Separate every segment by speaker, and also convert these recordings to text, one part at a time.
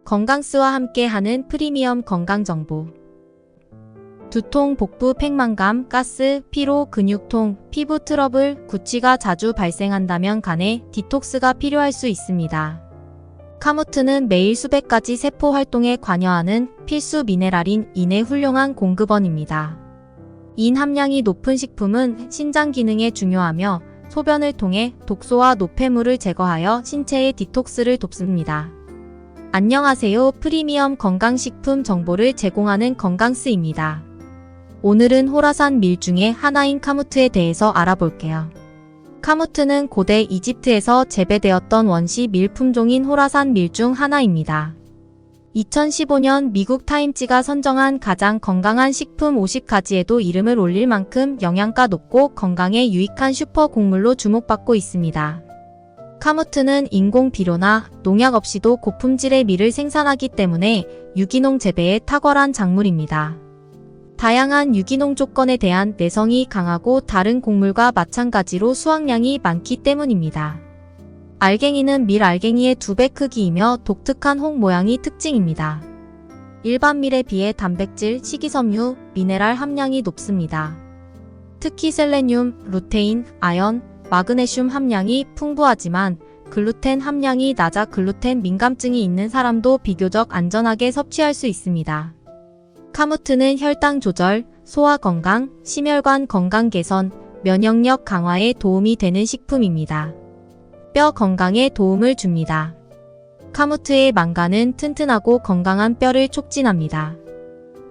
Speaker 1: 건강스와 함께하는 프리미엄 건강정보. 두통, 복부, 팽만감, 가스, 피로, 근육통, 피부 트러블, 구취가 자주 발생한다면 간에 디톡스가 필요할 수 있습니다. 카무트는 매일 수백 가지 세포 활동에 관여하는 필수 미네랄인 인의 훌륭한 공급원입니다. 인 함량이 높은 식품은 신장 기능에 중요하며 소변을 통해 독소와 노폐물을 제거하여 신체의 디톡스를 돕습니다. 안녕하세요. 프리미엄 건강식품 정보를 제공하는 건강스입니다. 오늘은 호라산 밀 중에 하나인 카무트에 대해서 알아볼게요. 카무트는 고대 이집트에서 재배되었던 원시 밀 품종인 호라산 밀 중 하나입니다. 2015년 미국 타임지가 선정한 가장 건강한 식품 50가지에도 이름을 올릴 만큼 영양가 높고 건강에 유익한 슈퍼 곡물로 주목받고 있습니다. 카무트는 인공 비료나 농약 없이도 고품질의 밀을 생산하기 때문에 유기농 재배에 탁월한 작물입니다. 다양한 유기농 조건에 대한 내성이 강하고 다른 곡물과 마찬가지로 수확량이 많기 때문입니다. 알갱이는 밀 알갱이의 2배 크기이며 독특한 홍 모양이 특징입니다. 일반 밀에 비해 단백질, 식이섬유, 미네랄 함량이 높습니다. 특히 셀레늄, 루테인, 아연, 마그네슘 함량이 풍부하지만 글루텐 함량이 낮아 글루텐 민감증이 있는 사람도 비교적 안전하게 섭취할 수 있습니다. 카무트는 혈당 조절, 소화 건강, 심혈관 건강 개선, 면역력 강화에 도움이 되는 식품입니다. 뼈 건강에 도움을 줍니다. 카무트의 망간은 튼튼하고 건강한 뼈를 촉진합니다.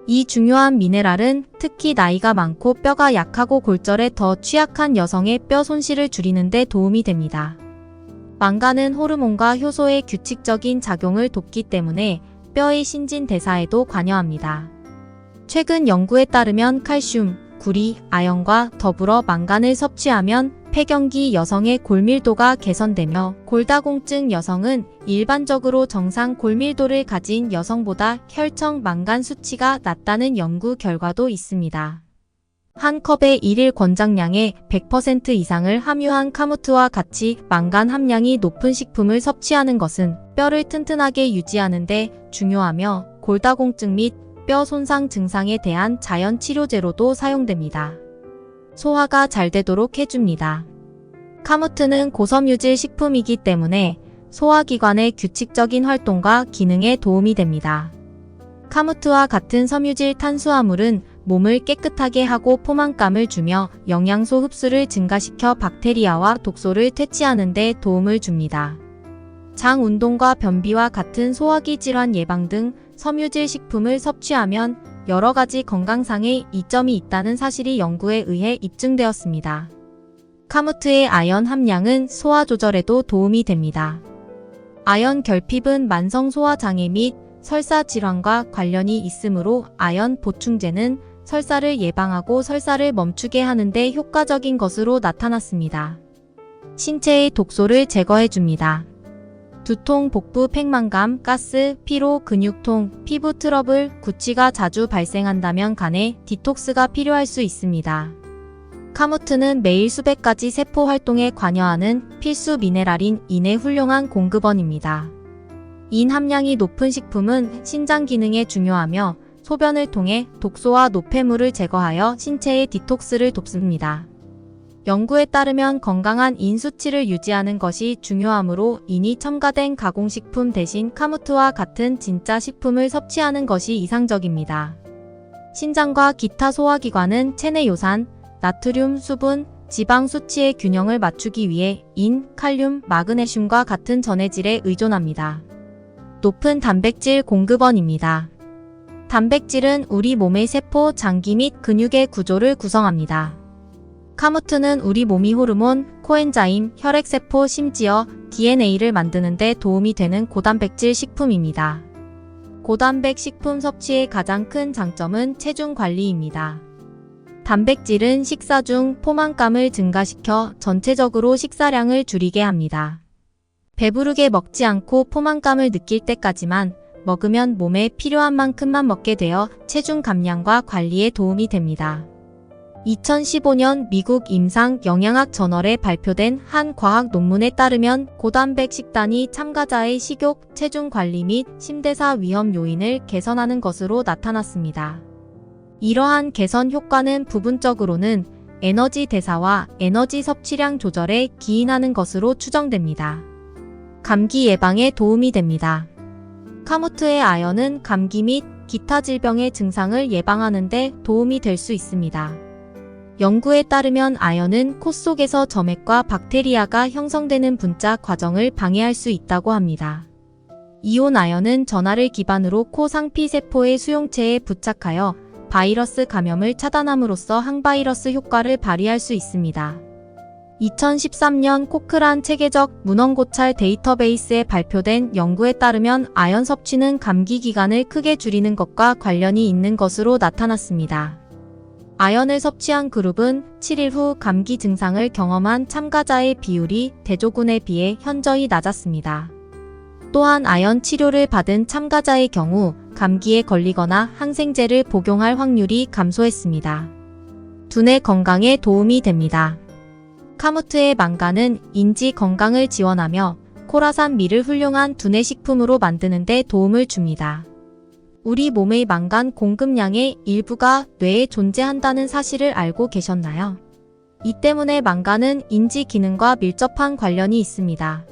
Speaker 1: 이 중요한 미네랄은 특히 나이가 많고 뼈가 약하고 골절에 더 취약한 여성의 뼈 손실을 줄이는 데 도움이 됩니다. 망간은 호르몬과 효소의 규칙적인 작용을 돕기 때문에 뼈의 신진대사에도 관여합니다. 최근 연구에 따르면 칼슘, 구리, 아연과 더불어 망간을 섭취하면 폐경기 여성의 골밀도가 개선되며 골다공증 여성은 일반적으로 정상 골밀도를 가진 여성보다 혈청 망간 수치가 낮다는 연구 결과도 있습니다. 한 컵의 일일 권장량의 100% 이상을 함유한 카무트와 같이 망간 함량이 높은 식품을 섭취하는 것은 뼈를 튼튼하게 유지하는 데 중요하며 골다공증 및 뼈 손상 증상에 대한 자연 치료제로도 사용됩니다. 소화가 잘 되도록 해줍니다. 카무트는 고섬유질 식품이기 때문에 소화기관의 규칙적인 활동과 기능에 도움이 됩니다. 카무트와 같은 섬유질 탄수화물은 몸을 깨끗하게 하고 포만감을 주며 영양소 흡수를 증가시켜 박테리아와 독소를 퇴치하는 데 도움을 줍니다. 장 운동과 변비와 같은 소화기 질환 예방 등 섬유질 식품을 섭취하면 여러 가지 건강상의 이점이 있다는 사실이 연구에 의해 입증되었습니다. 카무트의 아연 함량은 소화 조절에도 도움이 됩니다. 아연 결핍은 만성 소화장애 및 설사 질환과 관련이 있으므로 아연 보충제는 설사를 예방하고 설사를 멈추게 하는 데 효과적인 것으로 나타났습니다. 신체의 독소를 제거해줍니다. 두통, 복부, 팽만감, 가스, 피로, 근육통, 피부 트러블, 구취가 자주 발생한다면 간에 디톡스가 필요할 수 있습니다. 카무트는 매일 수백 가지 세포 활동에 관여하는 필수 미네랄인 인의 훌륭한 공급원입니다. 인 함량이 높은 식품은 신장 기능에 중요하며 소변을 통해 독소와 노폐물을 제거하여 신체의 디톡스를 돕습니다. 연구에 따르면 건강한 인 수치를 유지하는 것이 중요하므로 인이 첨가된 가공식품 대신 카무트와 같은 진짜 식품을 섭취하는 것이 이상적입니다. 신장과 기타 소화기관은 체내 요산, 나트륨, 수분, 지방 수치의 균형을 맞추기 위해 인, 칼륨, 마그네슘과 같은 전해질에 의존합니다. 높은 단백질 공급원입니다. 단백질은 우리 몸의 세포, 장기 및 근육의 구조를 구성합니다. 카무트는 우리 몸이 호르몬, 코엔자임, 혈액세포, 심지어 DNA를 만드는 데 도움이 되는 고단백질 식품입니다. 고단백 식품 섭취의 가장 큰 장점은 체중 관리입니다. 단백질은 식사 중 포만감을 증가시켜 전체적으로 식사량을 줄이게 합니다. 배부르게 먹지 않고 포만감을 느낄 때까지만 먹으면 몸에 필요한 만큼만 먹게 되어 체중 감량과 관리에 도움이 됩니다. 2015년 미국 임상 영양학 저널에 발표된 한 과학 논문에 따르면 고단백 식단이 참가자의 식욕, 체중 관리 및 심대사 위험 요인을 개선하는 것으로 나타났습니다. 이러한 개선 효과는 부분적으로는 에너지 대사와 에너지 섭취량 조절에 기인하는 것으로 추정됩니다. 감기 예방에 도움이 됩니다. 카무트의 아연은 감기 및 기타 질병의 증상을 예방하는 데 도움이 될 수 있습니다. 연구에 따르면 아연은 코 속에서 점액과 박테리아가 형성되는 분자 과정을 방해할 수 있다고 합니다. 이온 아연은 전하를 기반으로 코 상피세포의 수용체에 부착하여 바이러스 감염을 차단함으로써 항바이러스 효과를 발휘할 수 있습니다. 2013년 코크란 체계적 문헌고찰 데이터베이스에 발표된 연구에 따르면 아연 섭취는 감기 기간을 크게 줄이는 것과 관련이 있는 것으로 나타났습니다. 아연을 섭취한 그룹은 7일 후 감기 증상을 경험한 참가자의 비율이 대조군에 비해 현저히 낮았습니다. 또한 아연 치료를 받은 참가자의 경우 감기에 걸리거나 항생제를 복용할 확률이 감소했습니다. 두뇌 건강에 도움이 됩니다. 카무트의 망간은 인지 건강을 지원하며 코라산 밀을 훌륭한 두뇌 식품으로 만드는 데 도움을 줍니다. 우리 몸의 망간 공급량의 일부가 뇌에 존재한다는 사실을 알고 계셨나요? 이 때문에 망간은 인지 기능과 밀접한 관련이 있습니다.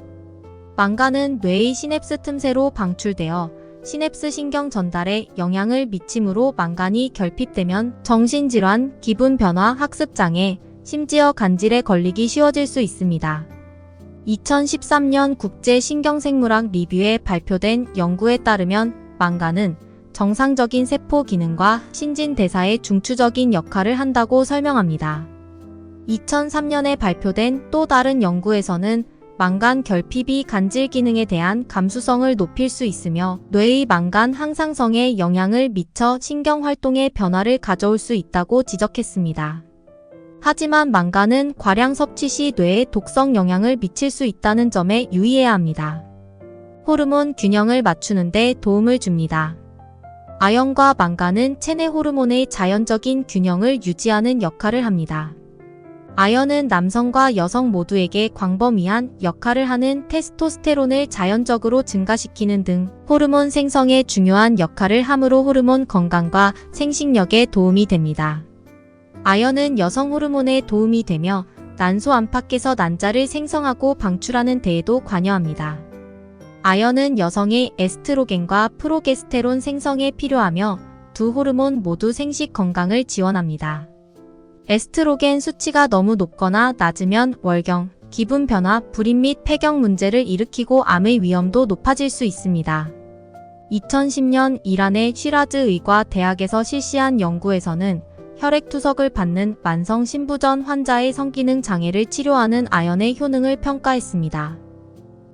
Speaker 1: 망간은 뇌의 시냅스 틈새로 방출되어 시냅스 신경 전달에 영향을 미치므로 망간이 결핍되면 정신질환, 기분 변화, 학습장애, 심지어 간질에 걸리기 쉬워질 수 있습니다. 2013년 국제신경생물학 리뷰에 발표된 연구에 따르면 망간은 정상적인 세포 기능과 신진대사에 중추적인 역할을 한다고 설명합니다. 2003년에 발표된 또 다른 연구에서는 망간 결핍이 간질 기능에 대한 감수성을 높일 수 있으며 뇌의 망간 항상성에 영향을 미쳐 신경 활동의 변화를 가져올 수 있다고 지적했습니다. 하지만 망간은 과량 섭취 시 뇌에 독성 영향을 미칠 수 있다는 점에 유의해야 합니다. 호르몬 균형을 맞추는 데 도움을 줍니다. 아연과 망간은 체내 호르몬의 자연적인 균형을 유지하는 역할을 합니다. 아연은 남성과 여성 모두에게 광범위한 역할을 하는 테스토스테론을 자연적으로 증가시키는 등 호르몬 생성에 중요한 역할을 하므로 호르몬 건강과 생식력에 도움이 됩니다. 아연은 여성 호르몬에 도움이 되며 난소 안팎에서 난자를 생성하고 방출하는 데에도 관여합니다. 아연은 여성의 에스트로겐과 프로게스테론 생성에 필요하며 두 호르몬 모두 생식 건강을 지원합니다. 에스트로겐 수치가 너무 높거나 낮으면 월경, 기분 변화, 불임 및 폐경 문제를 일으키고 암의 위험도 높아질 수 있습니다. 2010년 이란의 쉬라즈 의과 대학에서 실시한 연구에서는 혈액투석을 받는 만성 신부전 환자의 성기능 장애를 치료하는 아연의 효능을 평가했습니다.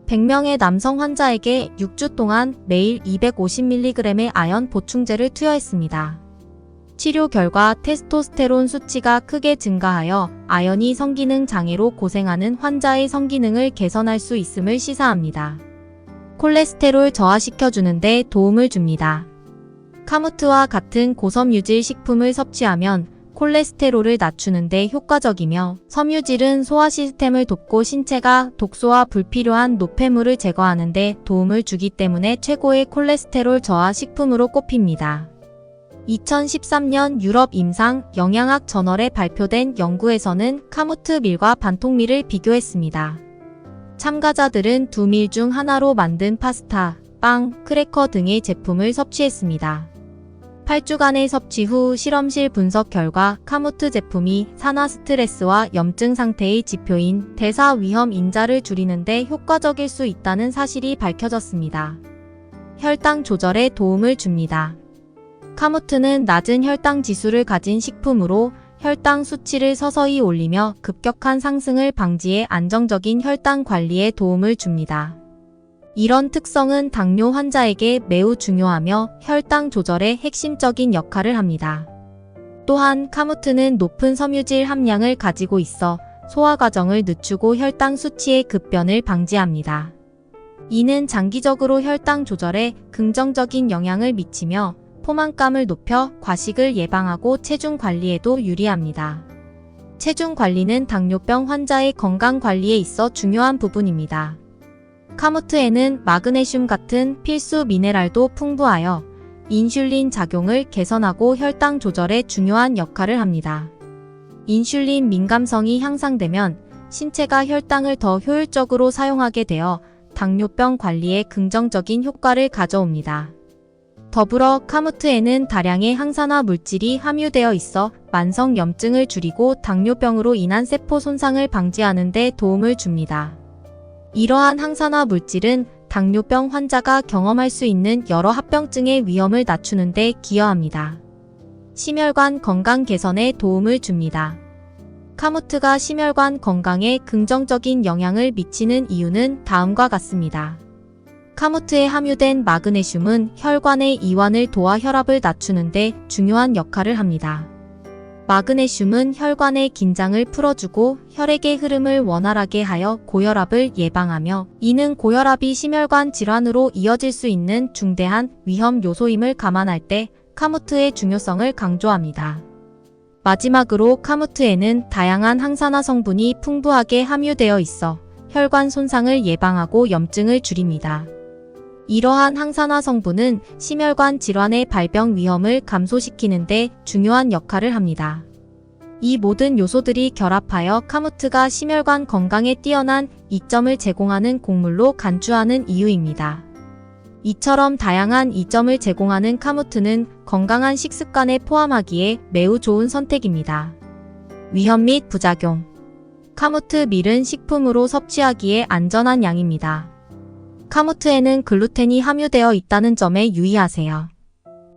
Speaker 1: 100명의 남성 환자에게 6주 동안 매일 250mg의 아연 보충제를 투여했습니다. 치료 결과 테스토스테론 수치가 크게 증가하여 아연이 성기능 장애로 고생하는 환자의 성기능을 개선할 수 있음을 시사합니다. 콜레스테롤 저하시켜주는 데 도움을 줍니다. 카무트와 같은 고섬유질 식품을 섭취하면 콜레스테롤을 낮추는 데 효과적이며 섬유질은 소화 시스템을 돕고 신체가 독소와 불필요한 노폐물을 제거하는 데 도움을 주기 때문에 최고의 콜레스테롤 저하 식품으로 꼽힙니다. 2013년 유럽 임상 영양학 저널에 발표된 연구에서는 카무트 밀과 반통밀을 비교했습니다. 참가자들은 두 밀 중 하나로 만든 파스타, 빵, 크래커 등의 제품을 섭취했습니다. 8주간의 섭취 후 실험실 분석 결과 카무트 제품이 산화 스트레스와 염증 상태의 지표인 대사 위험 인자를 줄이는 데 효과적일 수 있다는 사실이 밝혀졌습니다. 혈당 조절에 도움을 줍니다. 카무트는 낮은 혈당 지수를 가진 식품으로 혈당 수치를 서서히 올리며 급격한 상승을 방지해 안정적인 혈당 관리에 도움을 줍니다. 이런 특성은 당뇨 환자에게 매우 중요하며 혈당 조절에 핵심적인 역할을 합니다. 또한 카무트는 높은 섬유질 함량을 가지고 있어 소화 과정을 늦추고 혈당 수치의 급변을 방지합니다. 이는 장기적으로 혈당 조절에 긍정적인 영향을 미치며 포만감을 높여 과식을 예방하고 체중 관리에도 유리합니다. 체중 관리는 당뇨병 환자의 건강 관리에 있어 중요한 부분입니다. 카무트에는 마그네슘 같은 필수 미네랄도 풍부하여 인슐린 작용을 개선하고 혈당 조절에 중요한 역할을 합니다. 인슐린 민감성이 향상되면 신체가 혈당을 더 효율적으로 사용하게 되어 당뇨병 관리에 긍정적인 효과를 가져옵니다. 더불어 카무트에는 다량의 항산화 물질이 함유되어 있어 만성 염증을 줄이고 당뇨병으로 인한 세포 손상을 방지하는 데 도움을 줍니다. 이러한 항산화 물질은 당뇨병 환자가 경험할 수 있는 여러 합병증의 위험을 낮추는 데 기여합니다. 심혈관 건강 개선에 도움을 줍니다. 카무트가 심혈관 건강에 긍정적인 영향을 미치는 이유는 다음과 같습니다. 카무트에 함유된 마그네슘은 혈관의 이완을 도와 혈압을 낮추는 데 중요한 역할을 합니다. 마그네슘은 혈관의 긴장을 풀어주고 혈액의 흐름을 원활하게 하여 고혈압을 예방하며, 이는 고혈압이 심혈관 질환으로 이어질 수 있는 중대한 위험 요소임을 감안할 때 카무트의 중요성을 강조합니다. 마지막으로 카무트에는 다양한 항산화 성분이 풍부하게 함유되어 있어 혈관 손상을 예방하고 염증을 줄입니다. 이러한 항산화 성분은 심혈관 질환의 발병 위험을 감소시키는 데 중요한 역할을 합니다. 이 모든 요소들이 결합하여 카무트가 심혈관 건강에 뛰어난 이점을 제공하는 곡물로 간주하는 이유입니다. 이처럼 다양한 이점을 제공하는 카무트는 건강한 식습관에 포함하기에 매우 좋은 선택입니다. 위험 및 부작용. 카무트 밀은 식품으로 섭취하기에 안전한 양입니다. 카무트에는 글루텐이 함유되어 있다는 점에 유의하세요.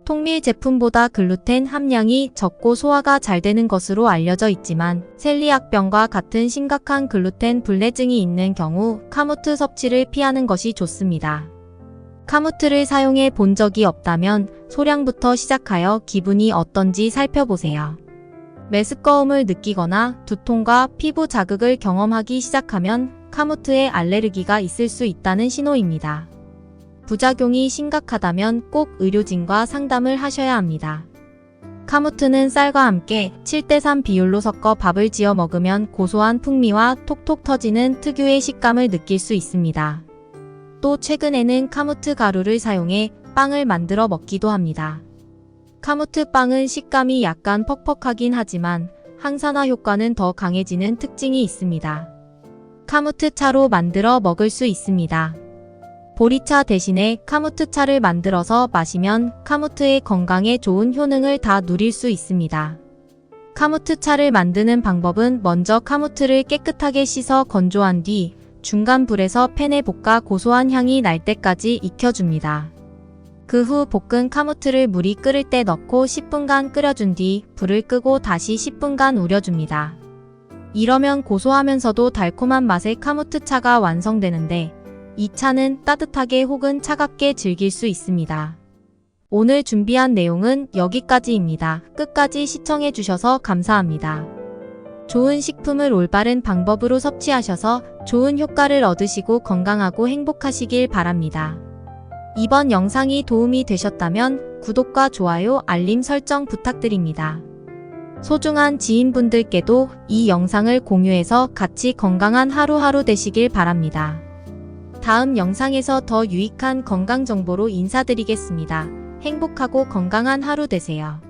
Speaker 1: 통밀 제품보다 글루텐 함량이 적고 소화가 잘 되는 것으로 알려져 있지만 셀리악병과 같은 심각한 글루텐 불내증이 있는 경우 카무트 섭취를 피하는 것이 좋습니다. 카무트를 사용해 본 적이 없다면 소량부터 시작하여 기분이 어떤지 살펴보세요. 메스꺼움을 느끼거나 두통과 피부 자극을 경험하기 시작하면 카무트에 알레르기가 있을 수 있다는 신호입니다. 부작용이 심각하다면 꼭 의료진과 상담을 하셔야 합니다. 카무트는 쌀과 함께 7:3 비율로 섞어 밥을 지어 먹으면 고소한 풍미와 톡톡 터지는 특유의 식감을 느낄 수 있습니다. 또 최근에는 카무트 가루를 사용해 빵을 만들어 먹기도 합니다. 카무트 빵은 식감이 약간 퍽퍽하긴 하지만 항산화 효과는 더 강해지는 특징이 있습니다. 카무트 차로 만들어 먹을 수 있습니다. 보리차 대신에 카무트 차를 만들어서 마시면 카무트의 건강에 좋은 효능을 다 누릴 수 있습니다. 카무트 차를 만드는 방법은 먼저 카무트를 깨끗하게 씻어 건조한 뒤 중간 불에서 팬에 볶아 고소한 향이 날 때까지 익혀줍니다. 그 후 볶은 카무트를 물이 끓을 때 넣고 10분간 끓여준 뒤 불을 끄고 다시 10분간 우려줍니다. 이러면 고소하면서도 달콤한 맛의 카무트 차가 완성되는데, 이 차는 따뜻하게 혹은 차갑게 즐길 수 있습니다. 오늘 준비한 내용은 여기까지입니다. 끝까지 시청해주셔서 감사합니다. 좋은 식품을 올바른 방법으로 섭취하셔서 좋은 효과를 얻으시고 건강하고 행복하시길 바랍니다. 이번 영상이 도움이 되셨다면 구독과 좋아요, 알림 설정 부탁드립니다. 소중한 지인분들께도 이 영상을 공유해서 같이 건강한 하루하루 되시길 바랍니다. 다음 영상에서 더 유익한 건강 정보로 인사드리겠습니다. 행복하고 건강한 하루 되세요.